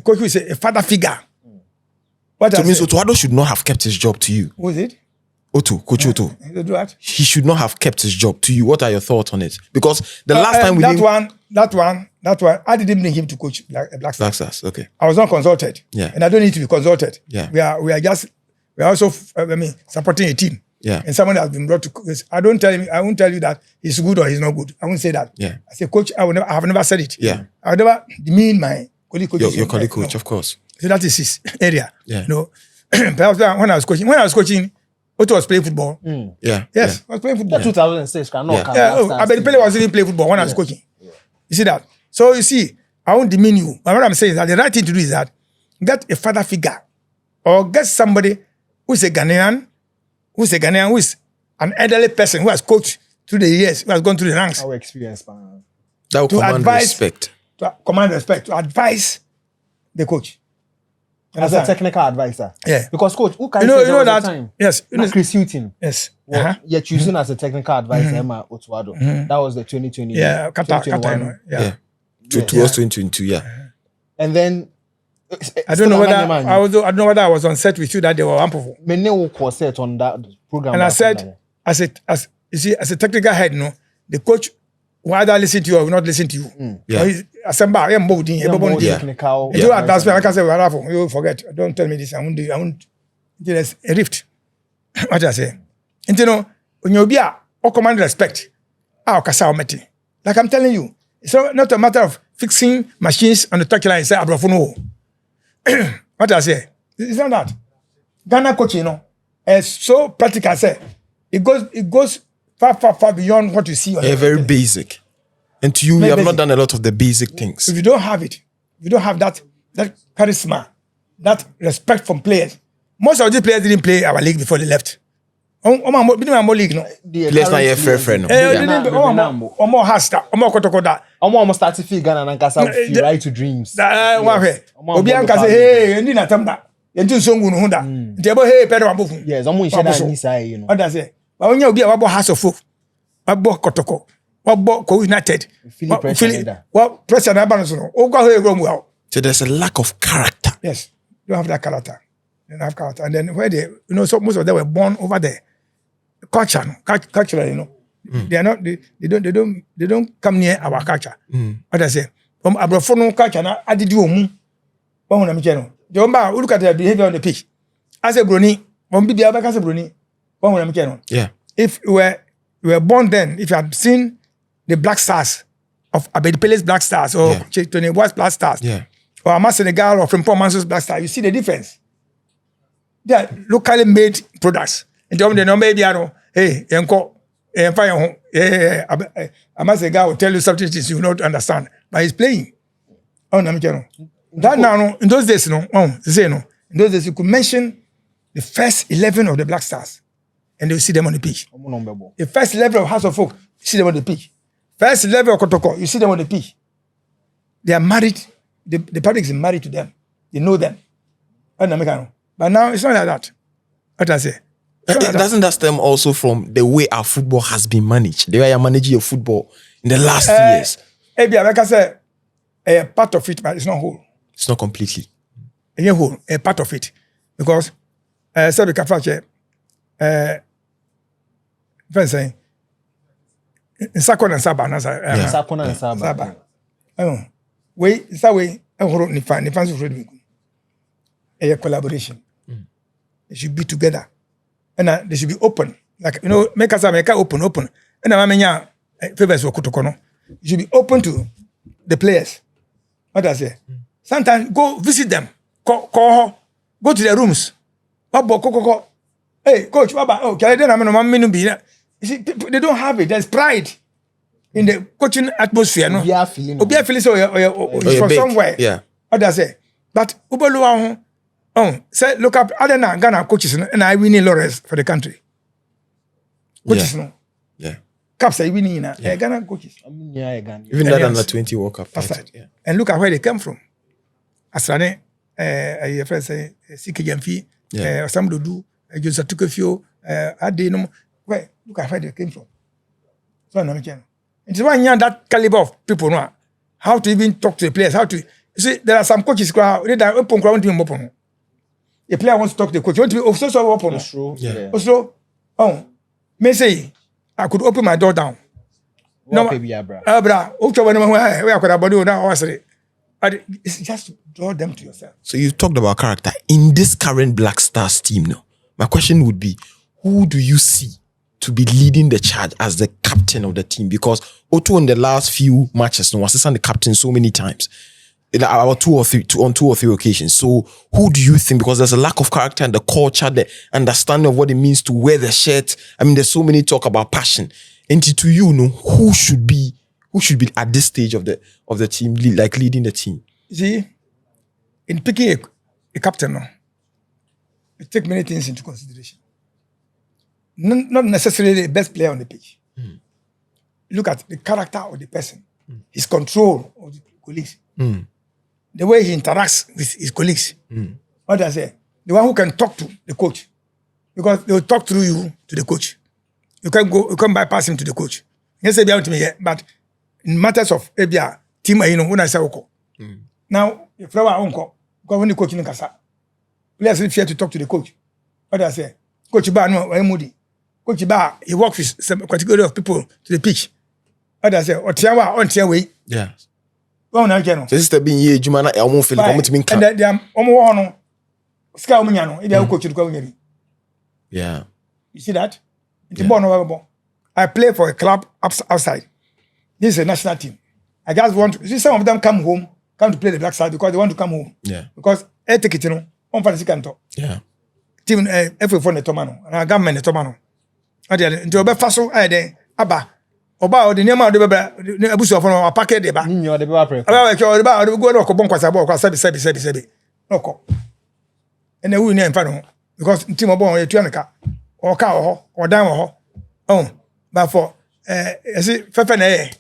coach who is a father figure. What So means Otuado should not have kept his job to you. Who is it? Coach Otto. Do what? He should not have kept his job to you. What are your thoughts on it? Because the last time we that one, I didn't bring him to coach Black Stars. Okay. I was not consulted. Yeah. And I don't need to be consulted. Yeah. We are also supporting a team. Yeah. And someone has been brought to coach. I won't tell you that he's good or he's not good. I won't say that. Yeah. I say coach, I have never said it. Yeah. I would never demean my colleague coach. Your colleague coach, of course. So that is his area. Yeah. No. Perhaps when I was coaching, Otto was playing football. Yeah. Yes, I was playing football. 2006 I bet Pele was even playing football when I was coaching. You see that? So you see, I won't demean you. But what I'm saying is that the right thing to do is that get a father figure or get somebody who's a Ghanaian, who is an elderly person who has coached through the years, who has gone through the ranks. Our experience, That will command respect. To command respect, to advise the coach. As a technical advisor. Yeah. Because coach, who can You know, say there was that. a time? Yes. Chris Hutton. Yes. Well, you're choosing as a technical advisor, Emma Otuado. That was the 2020. Yeah. Kata, 2021. yeah. Towards 2022, yeah. And then I don't know whether I was on set with you that day or ample. Many was set on that program. And I said, as a technical head, no, the coach will either listen to you or will not listen to you. Yeah. Assemble, I am both technical. You advance me, like I say, you will forget. Don't tell me this. I won't. There's a rift. What I say? And you know, when you be a command respect, like I'm telling you, it's not a matter of fixing machines on the touchline and say, Abrofono. What I say? It's not that. Ghana coach, you know, is so practical. Say it goes far beyond what you see. Very basic. And to you, you have not done a lot of the basic things. If you don't have it, if you don't have that charisma, that respect from players. Most of these players didn't play our league before they left. League, no. Players not your friend. Omo Hasta, Omo Kotoko. Omo start to feel Ghana and Kasa right to dreams. Obi Anka say, hey, ndi na tamda. Yentu songu no hunda. Ntebo hey Pedro Abufu. Yes, omo isheda ni say, you know. What does say? But when you obi wabo House of Folk, wabo Kotoko, wabo Ko United. What pressure na balance no. O kwa ho egro mu. So there's a lack of character. Yes. You don't have that character. You don't have character. And then where they, you know, so most of them were born over there. Culture, you know. They are not. They don't come near our culture. What I say? Abrofono culture na adidi omu. One na mcheno. Jomba, look at their behavior on the pitch. As a brony, one be the other as a brony. One na mcheno. Yeah. If you were born then, if you had seen the Black Stars of Depleted Black Stars or Tony Boy's Black Stars, or Ama Senegal or from Paul Manson's Black Stars, you see the difference. They are locally made products. And the number maybe I know, hey, Yanko, fire home, Ama Senegal will tell you something you will not understand, but he's playing. Oh, no, that now, in those days, in those days, you could mention the first 11 of the Black Stars, and you see them on the pitch. The first 11 of House of Folk, you see them on the pitch. First 11 of Kotoko, you see them on the pitch. They are married. The public is married to them. They know them. But now it's not like that. What I say? Doesn't that stem also from the way our football has been managed? The way you're managing your football in the last years? Maybe like I say, a part of it, but it's not whole. It's not completely. It's not whole. A part of it, because Sabi Kafache, saying, Sakon and Saba, Sakon and Saba. Way, it's that way. I wrote the fans of reading. A collaboration. They should be together, and they should be open. Like, you know, make us open. And I mean, favors for Kotokono. You should be open to the players. What I say? Sometimes go visit them. Go to their rooms. Hey, coach, you see, they don't have it. There's pride in the coaching atmosphere. No, Obia feeling so from somewhere. Yeah. What I say? But say look up other than Ghana coaches and I winning laurels for the country. Coaches no. Yeah. Caps are winning Ghana coaches. Even that under 20 World Cup. Yeah. And look at where they come from. Asane, a friend say CKJMF, Sam Dodu, Joseph Tukefio, Adenum. Where look at where they came from. So I'm not it's why you have that caliber of people know how to even talk to the players, how to you see there are some coaches who open ground team open. A player wants to talk to the coach. You want to be also open. Also, may say I could open my door down. No, it's just to draw them to yourself. So you talked about character in this current Black Stars team now. My question would be, who do you see to be leading the charge as the captain of the team? Because Otto in the last few matches was the captain so many times. About on two or three occasions. So who do you think, because there's a lack of character and the culture, the understanding of what it means to wear the shirt. I mean, there's so many talk about passion. And to you know, who should be at this stage of the team, like leading the team? See, in picking a captain, you take many things into consideration. Not necessarily the best player on the pitch. Look at the character of the person, his control of the colleagues, the way he interacts with his colleagues. What I say, the one who can talk to the coach, because they will talk through you to the coach. You can bypass him to the coach. Yes, they be to me, but in matters of ABA team, when I say okay. Now, if I uncle, because when the coach in Kasa, players fear to talk to the coach. What I say, Coach Ba no, I'm moody. Coach Ba, he works with some category of people to the pitch. What I say, or Tiawa on Tia way. Yeah. Well, now, General. This is the being ye, Jumana, I won't feel And they are almost Scout Miano, if they are coach to go. Yeah. You see that? It's born over. I play for a club outside. This is a national team. I just want to see some of them come to play the Black Stars because they want to come home. Yeah. Because I take it, on fancy canto. Yeah. Team every phone the Tomano and I government the Tomano. I did into a faso I de Abba. Oba the name of the Abuso of our packet deba. You're the Bapre. About the go to Bonquas about Sabi. No. And then we name Fano because Team of Bon, a Tuanica or cow or down. Oh, but for Fefane,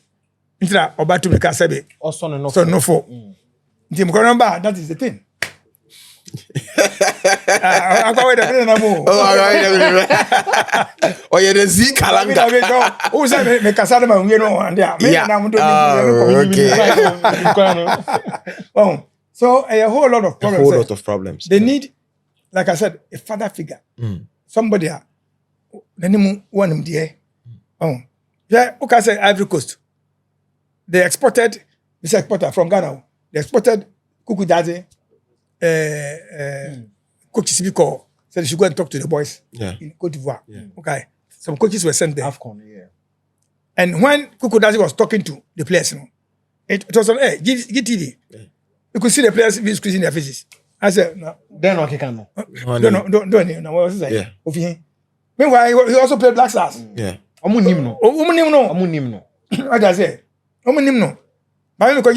Intra or Batu Casabe, Or son and so no for Team Coramba, that is the thing. I'm going to move. Oh, yeah, the Z calendar. Who said me Casada, you know, and there. Oh, so a whole lot of problems. A whole lot of problems. They need, like I said, a father figure. Somebody, the name one of them. Oh, yeah, okay, say Ivory Coast. They exported, this exporter from Ghana. They exported Kuku Daze. Coaches call said they should go and talk to the boys in Cote d'Ivoire. Yeah. Okay. Some coaches were sent there. AFCON, yeah. And when Kukudazi was talking to the players, it was on air, GTV. Yeah. You could see the players being squeezing their faces. I said, no. They're not kicking. Don't. What was it? Yeah. Meanwhile, he also played Black Stars. Yeah. No. What I say? No. But when you go,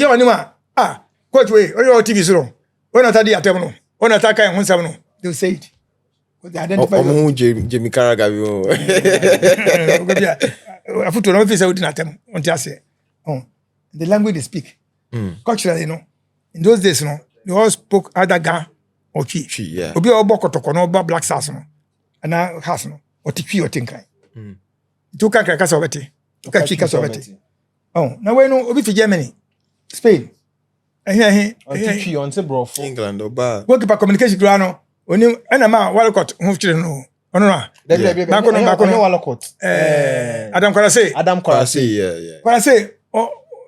coach, way, or your TV zero. When I tell you, when I attack and one they'll say it. They identify Jamie Carragher. I put on office out in them on say, the language they speak. Culturally, in those days, they all spoke either Ga or Chi. Yeah. Obi Obo Kotoko no Black Stars and now has or Tipi or Tinkai. Two Kaka Sobeti. Kachi Kasobeti. Oh, now we know Obi for Germany, Spain. England or bad. Work about communication grano. When you and a man Walcott who children no. Adam Korase. Yeah. Korase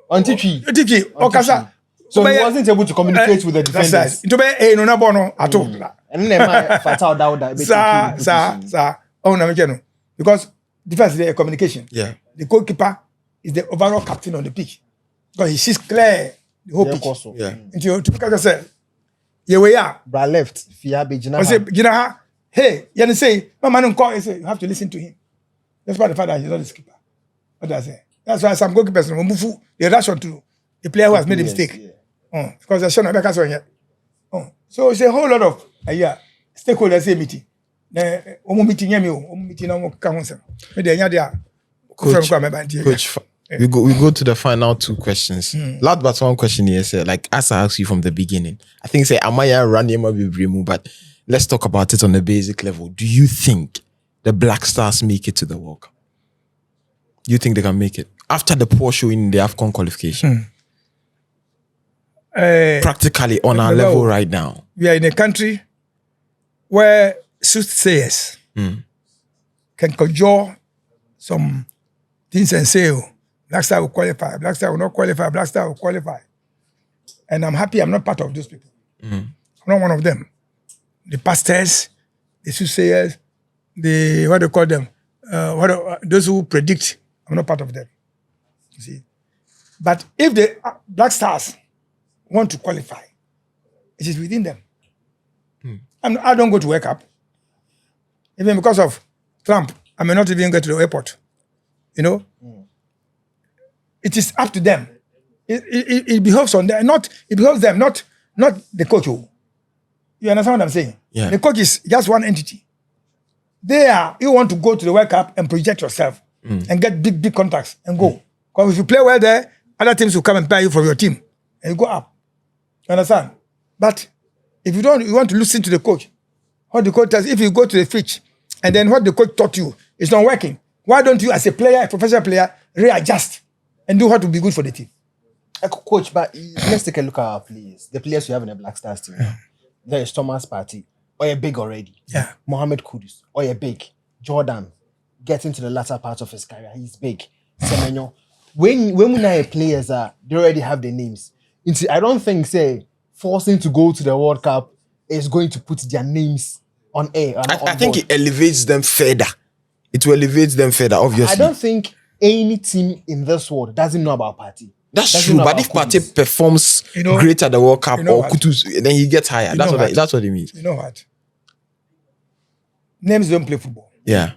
on Tiki. Okasa. So he wasn't able to communicate with the defenders. Into be no na bono ato. And then fatal doubt that because defense is communication. Yeah. The goalkeeper is the overall captain on the pitch. Because he sees clear the whole pitch. Yeah. Until to say, yeah, we are. Bra left. Fiabe Jina. I say, Jina, hey, you say, my man call. I say, you have to listen to him. That's why the father is not the skipper. What do I say? That's why some goalkeepers they rush on to the player who has made a mistake. Yeah. Because they're showing back here. So it's a whole lot of stakeholders meeting. Coach, we go to the final two questions. Last but one question here, sir. Like as I asked you from the beginning, I think say Amaya Raniema Bibrimu, but let's talk about it on the basic level. Do you think the Black Stars make it to the World Cup? Do you think they can make it after the poor showing in the AFCON qualification? Practically on our level right now, we are in a country where soothsayers can conjure some things and say, Black Star will qualify, Black Star will not qualify, Black Star will qualify. And I'm happy I'm not part of those people. I'm not one of them. The pastors, the soothsayers, what do you call them? Those who predict, I'm not part of them. You see? But if the Black Stars want to qualify, it is within them. I don't go to wake up. Even because of Trump, I may not even get to the airport. It is up to them. It behoves on them, not the coach. You understand what I'm saying? Yeah. The coach is just one entity. You want to go to the World Cup and project yourself and get big contracts and go. Because if you play well there, other teams will come and buy you from your team and you go up. You understand? But If you want to listen to the coach, what the coach tells, if you go to the pitch and then what the coach taught you is not working, why don't you, as a player, a professional player, readjust and do what will be good for the team? Coach, but let's take a look at our players. The players we have in the Black Stars team. Yeah. There is Thomas Partey, or big already. Yeah. Mohamed Kudus, or big. Jordan, getting to the latter part of his career, he's big. Semenyo. When we know players they already have their names. I don't think forcing to go to the World Cup is going to put their names on air. I think it elevates them further. It will elevate them further, obviously. I don't think any team in this world doesn't know about Partey. That's true, but if Partey performs great at the World Cup or Kutus, then he gets higher. That's what it means. You know what? Names don't play football. Yeah.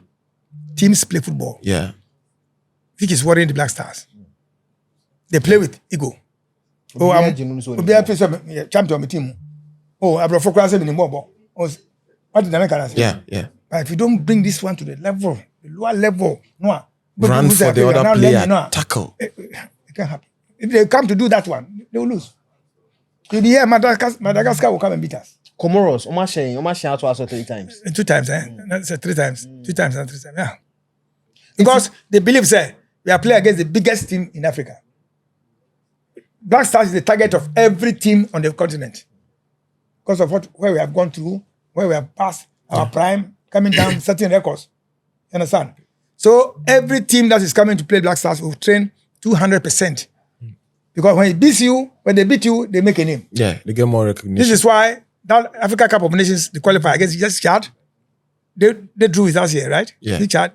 Teams play football. Yeah. Which is worrying the Black Stars. They play with ego. Oh, I'm champion of the team. Oh, I'm a focus in the mobile. What did I say? Yeah. But if you don't bring this one to the level, the lower level, no. Run for the other player, tackle. It can't happen. If they come to do that one, they will lose. You'll be here, Madagascar will come and beat us. Comoros, Omashe out to us 3 times. 2 times, That's 3 times. 2 times and 3 times, yeah. Because they believe, we are playing against the biggest team in Africa. Black Stars is the target of every team on the continent. Because of where we have gone through, where we have passed our prime, coming down certain records. You understand? So every team that is coming to play Black Stars will train 200%. Because when they beat you, they make a name. Yeah, they get more recognition. This is why that Africa Cup of Nations, they qualify against just Chad. They drew with us here, right? Yeah. Chad.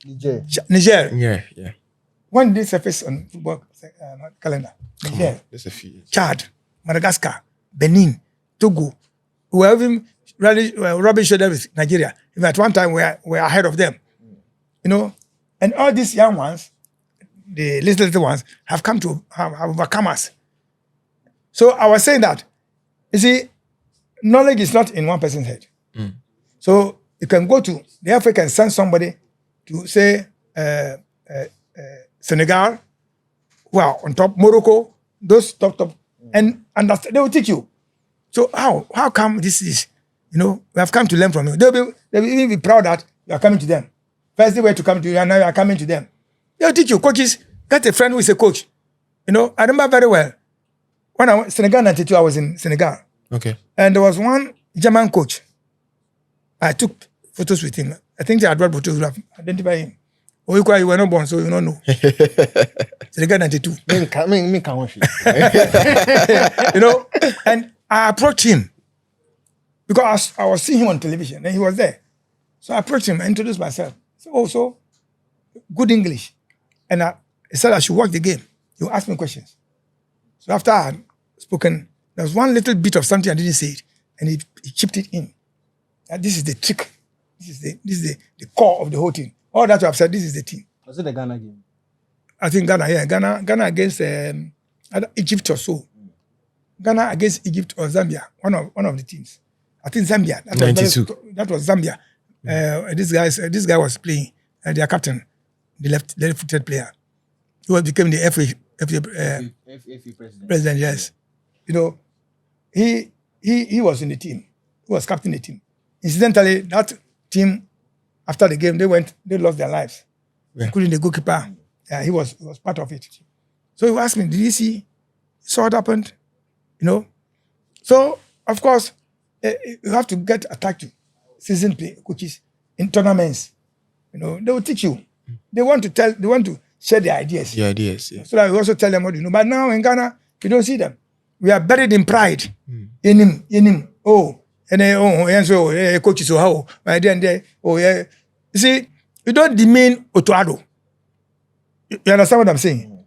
Niger. Yeah. When they surface on football calendar? Niger. There's a few. Chad, Madagascar, Benin, Togo. We were even rubbing shoulders with Nigeria. Even at one time, we were ahead of them. And all these young ones, the little ones, have come to have overcome us. So I was saying that, you see, knowledge is not in one person's head. So you can go to the Africa and send somebody to say Senegal, well, on top, Morocco, those top, and understand, they will teach you. So how come this is, we have come to learn from you. They'll even be proud that you are coming to them. First they were to come to you, and now you are coming to them. They'll teach you. Coaches, get a friend who is a coach. I remember very well. When I went Senegal 92, I was in Senegal. Okay. And there was one German coach. I took photos with him. I think the Edward photos would have identified him. Oh, you were not born, so you don't know. Senegal 92. And I approached him because I was seeing him on television and he was there. So I approached him and introduced myself. So good English. And he said I should watch the game. He would ask me questions. So after I had spoken, there was one little bit of something I didn't say it, and he chipped it in. And this is the trick. This is the core of the whole thing. All that you have said, this is the team. Was it the Ghana game? I think Ghana, yeah. Ghana against Egypt or so. Ghana against Egypt or Zambia, one of the teams. I think Zambia. 92. That was Zambia. This guy was playing, their captain, the left-footed player. He became the FA president. Yes. He was in the team. He was captain of the team. Incidentally, that team, after the game, they lost their lives. Yeah. Including the goalkeeper. Yeah, he was part of it. So he asked me, did you see what happened? So, of course, you have to get attached to seasoned coaches in tournaments. They will teach you. They want to share their ideas. The ideas, yeah. So that we also tell them what you know. But now in Ghana, you don't see them. We are buried in pride. In him. Coaches, my dear, and there. Oh, yeah. You see, you don't demean Otuado. You understand what I'm saying?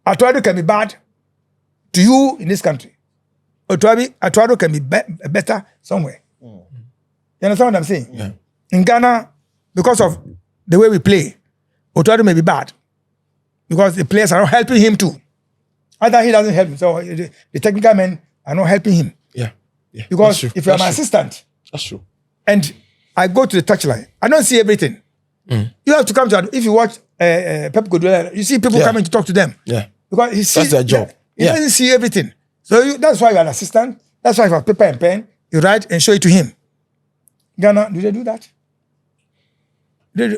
Otuado can be bad to you in this country. Otuado can be better somewhere. You understand what I'm saying? Yeah. In Ghana, because of the way we play, Otuado may be bad because the players are not helping him too. Either he doesn't help him, so the technical men are not helping him. Yeah. Because if you're my assistant, that's true. And I go to the touchline, I don't see everything. You have to come to, if you watch Pep Guardiola, you see people coming to talk to them. Yeah. Because he sees that's their job. He doesn't see everything. So that's why you're an assistant. That's why if you have paper and pen, you write and show it to him. Ghana, do they do that?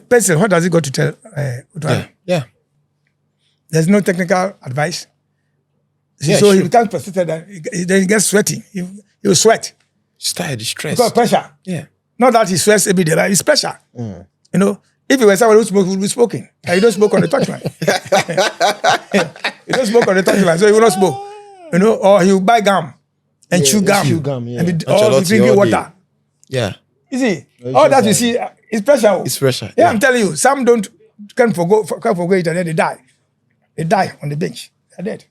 Pencil, what does he go to tell? Yeah. There's no technical advice. Yeah, so sure. he becomes persistent, then he gets sweaty. He will sweat. He's tired, he's stressed. Because pressure. Yeah. Not that he sweats every day, but it's pressure. You know, if you were someone who smokes, he would be smoking. And you don't smoke on the touchline. You don't smoke on the touchline, so you will not smoke. You know, or he will buy gum and chew gum. And or drinking water. Yeah. You see, all that you see is pressure. It's pressure. Yeah, I'm telling you, some can't forgo it and then they die. They die on the bench. They're dead.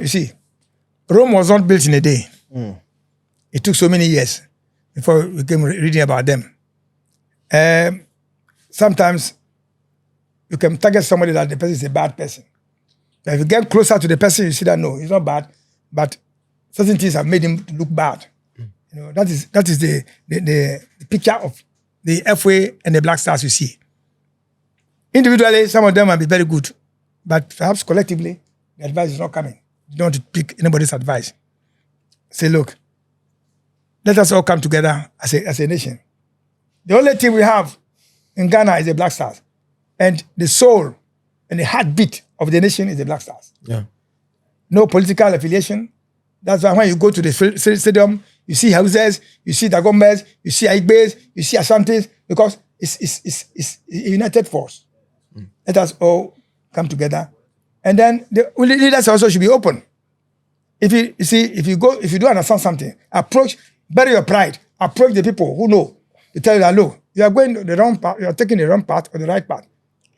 You see, Rome was not built in a day. It took so many years before we came reading about them. Sometimes you can target somebody that the person is a bad person. But if you get closer to the person, you see that no, he's not bad, but certain things have made him look bad. You know, that is the picture of the FA and the Black Stars you see. Individually, some of them might be very good, but perhaps collectively, the advice is not coming. You don't want to pick anybody's advice. Say, look, let us all come together as a nation. The only thing we have in Ghana is the Black Stars. And the soul and the heartbeat of the nation is the Black Stars. Yeah. No political affiliation. That's why when you go to the stadium, you see Hausas, you see Dagombes, you see Aigbes, you see Asantes, because it's a united force. Let us all come together. And then the leaders also should be open. If you do understand something, bury your pride, approach the people who know. They tell you that, look, you are going the wrong path, you are taking the wrong path or the right path.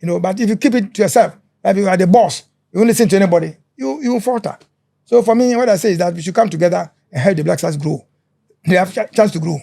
You know, but if you keep it to yourself, like you are the boss, you won't listen to anybody, you will falter. So for me, what I say is that we should come together and help the Black Stars grow. They have a chance to grow.